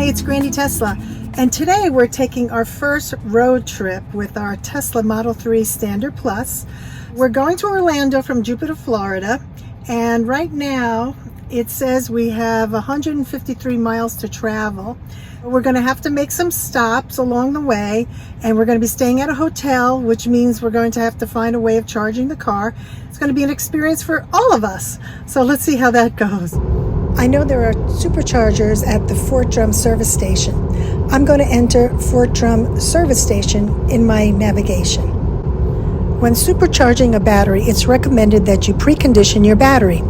Hi, it's Grannie Tesla, and today we're taking our first road trip with our Tesla Model 3 Standard Plus. We're going to Orlando from Jupiter, Florida, and right now it says we have 153 miles to travel. We're going to have to make some stops along the way, and we're going to be staying at a hotel, which means we're going to have to find a way of charging the car. It's going to be an experience for all of us, so let's see how that goes. I know there are superchargers at the Fort Drum service station. I'm going to enter Fort Drum service station in my navigation. When supercharging a battery, it's recommended that you precondition your battery.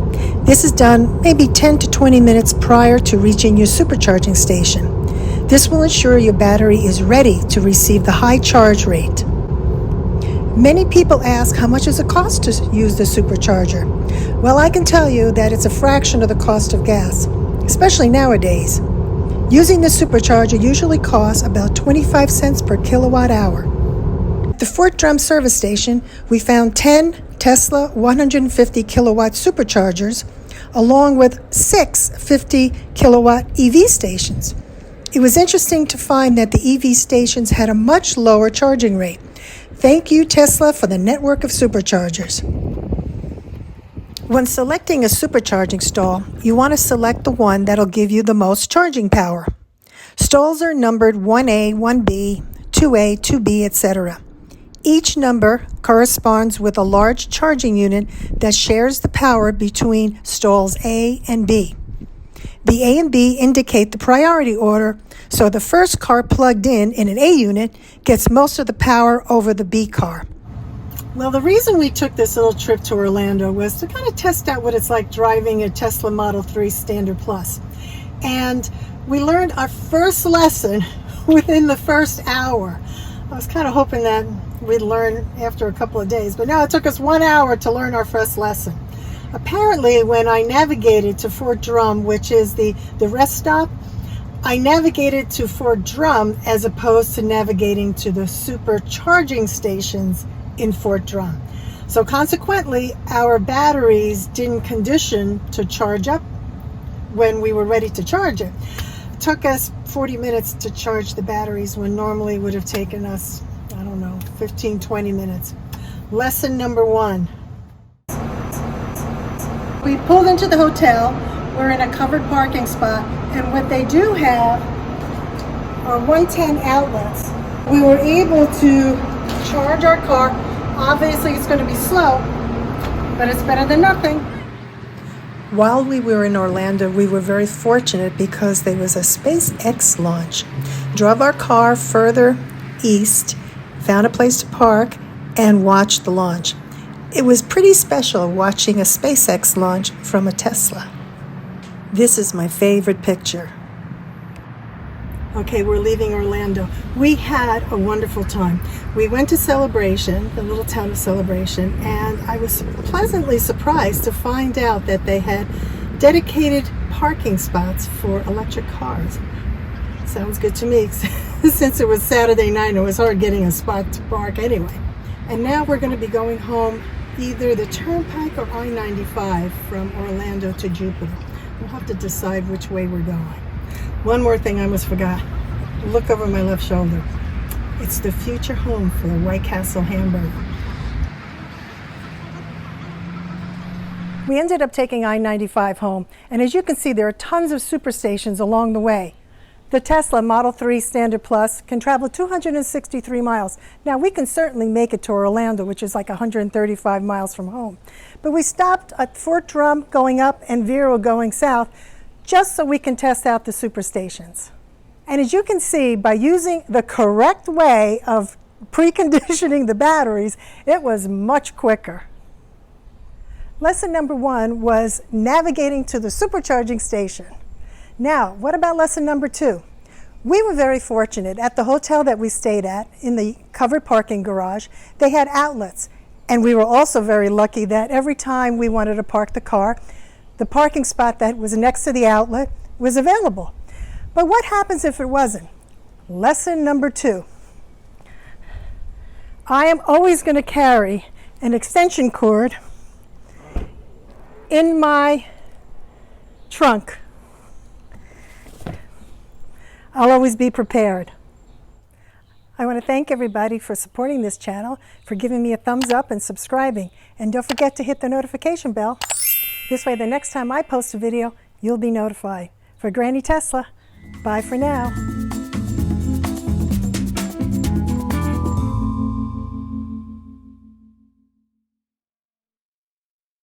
This is done maybe 10 to 20 minutes prior to reaching your supercharging station. This will ensure your battery is ready to receive the high charge rate. Many people ask how much does it cost to use the supercharger? Well, I can tell you that it's a fraction of the cost of gas, especially nowadays. Using the supercharger usually costs about 25 cents per kilowatt hour. At the Fort Drum service station, we found 10 Tesla 150 kilowatt superchargers, along with 6 50 kilowatt EV stations. It was interesting to find that the EV stations had a much lower charging rate. Thank you, Tesla, for the network of superchargers. When selecting a supercharging stall, you want to select the one that'll give you the most charging power. Stalls are numbered 1A, 1B, 2A, 2B, etc. Each number corresponds with a large charging unit that shares the power between stalls A and B. The A and B indicate the priority order, so the first car plugged in an A unit gets most of the power over the B car. Well, the reason we took this little trip to Orlando was to kind of test out what it's like driving a Tesla Model 3 Standard Plus. And we learned our first lesson within the first hour. I was kind of hoping that we'd learn after a couple of days, but no, it took us 1 hour to learn our first lesson. Apparently, when I navigated to Fort Drum, which is the rest stop, I navigated to Fort Drum as opposed to navigating to the supercharging stations in Fort Drum. So consequently, our batteries didn't condition to charge up when we were ready to charge it. It took us 40 minutes to charge the batteries when normally would have taken us, 15, 20 minutes. Lesson number 1. We pulled into the hotel. We're in a covered parking spot, and what they do have are 110 outlets. We were able to charge our car. Obviously, it's going to be slow, but it's better than nothing. While we were in Orlando, we were very fortunate because there was a SpaceX launch. Drove our car further east, found a place to park, and watched the launch. It was pretty special watching a SpaceX launch from a Tesla. This is my favorite picture. Okay, we're leaving Orlando. We had a wonderful time. We went to Celebration, the little town of Celebration, and I was pleasantly surprised to find out that they had dedicated parking spots for electric cars. Sounds good to me. Since it was Saturday night and it was hard getting a spot to park anyway. And now we're going to be going home either the Turnpike or I-95 from Orlando to Jupiter. We'll have to decide which way we're going. One more thing I almost forgot. Look over my left shoulder. It's the future home for the White Castle hamburger. We ended up taking I-95 home, and as you can see, there are tons of superstations along the way. The Tesla Model 3 Standard Plus can travel 263 miles. Now, we can certainly make it to Orlando, which is like 135 miles from home. But we stopped at Fort Drum going up and Vero going south, just so we can test out the superstations. And as you can see, by using the correct way of preconditioning the batteries, it was much quicker. Lesson number 1 was navigating to the supercharging station. Now, what about lesson number 2? We were very fortunate. At the hotel that we stayed at, in the covered parking garage, they had outlets. And we were also very lucky that every time we wanted to park the car, the parking spot that was next to the outlet was available. But what happens if it wasn't? Lesson number 2. I am always going to carry an extension cord in my trunk. I'll always be prepared. I want to thank everybody for supporting this channel, for giving me a thumbs up and subscribing. And don't forget to hit the notification bell. This way the next time I post a video, you'll be notified. For Grannie Tesla, bye for now.